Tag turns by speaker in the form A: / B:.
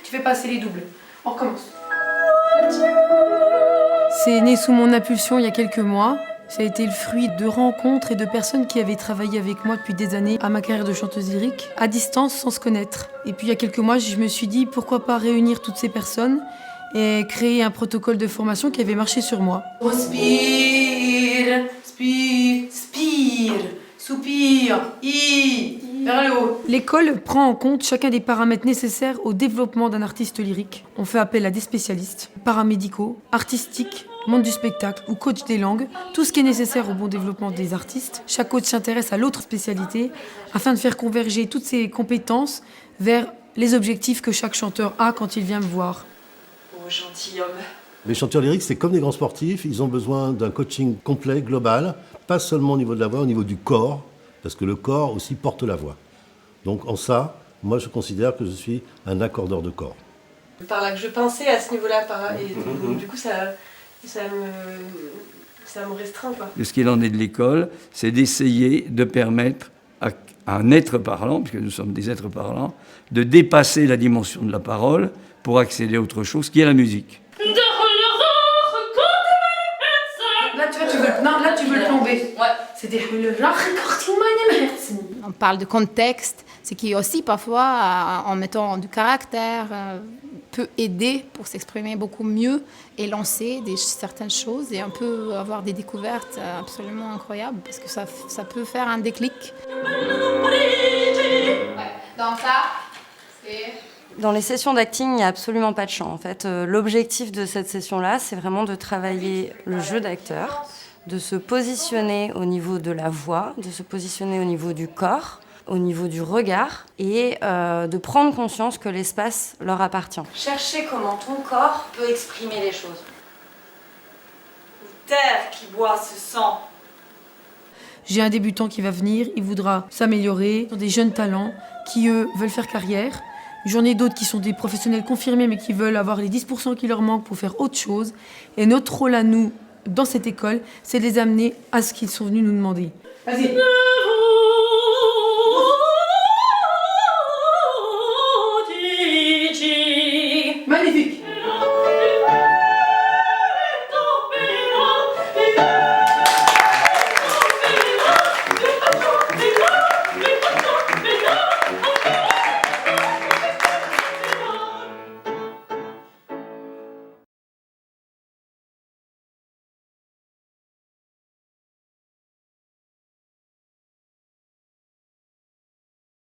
A: Tu fais passer les doubles. On recommence. C'est né sous mon impulsion il y a quelques mois. Ça a été le fruit de rencontres et de personnes qui avaient travaillé avec moi depuis des années à ma carrière de chanteuse lyrique, à distance, sans se connaître. Et puis il y a quelques mois, je me suis dit pourquoi pas réunir toutes ces personnes et créer un protocole de formation qui avait marché sur moi. Respire, spire, spire, soupire, vers le haut. L'école prend en compte chacun des paramètres nécessaires au développement d'un artiste lyrique. On fait appel à des spécialistes, paramédicaux, artistiques, monde du spectacle ou coach des langues, tout ce qui est nécessaire au bon développement des artistes. Chaque coach s'intéresse à l'autre spécialité afin de faire converger toutes ses compétences vers les objectifs que chaque chanteur a quand il vient me voir.
B: Oh, gentilhomme.
C: Les chanteurs lyriques, c'est comme des grands sportifs, ils ont besoin d'un coaching complet, global, pas seulement au niveau de la voix, au niveau du corps, parce que le corps aussi porte la voix. Donc en ça, moi je considère que je suis un accordeur de corps.
B: Par là que je pensais à ce niveau-là, et du coup ça me restreint, quoi.
D: Ce qu'il en est de l'école, c'est d'essayer de permettre à un être parlant, puisque nous sommes des êtres parlants, de dépasser la dimension de la parole pour accéder à autre chose, qui est la musique.
A: Là tu veux le plomber.
B: Ouais.
E: On parle de contexte, ce qui aussi parfois, en mettant du caractère, peut aider pour s'exprimer beaucoup mieux et lancer certaines choses. Et on peut avoir des découvertes absolument incroyables parce que ça peut faire un déclic.
F: Donc ça, c'est... Dans les sessions d'acting, il n'y a absolument pas de chant. En fait, l'objectif de cette session-là, c'est vraiment de travailler le jeu d'acteur, de se positionner au niveau de la voix, de se positionner au niveau du corps, au niveau du regard et de prendre conscience que l'espace leur appartient.
B: Chercher comment ton corps peut exprimer les choses. Ou terre qui boit ce sang.
A: J'ai un débutant qui va venir, il voudra s'améliorer, des jeunes talents qui, eux, veulent faire carrière. J'en ai d'autres qui sont des professionnels confirmés mais qui veulent avoir les 10% qui leur manquent pour faire autre chose. Et notre rôle à nous, dans cette école, c'est de les amener à ce qu'ils sont venus nous demander. Vas-y.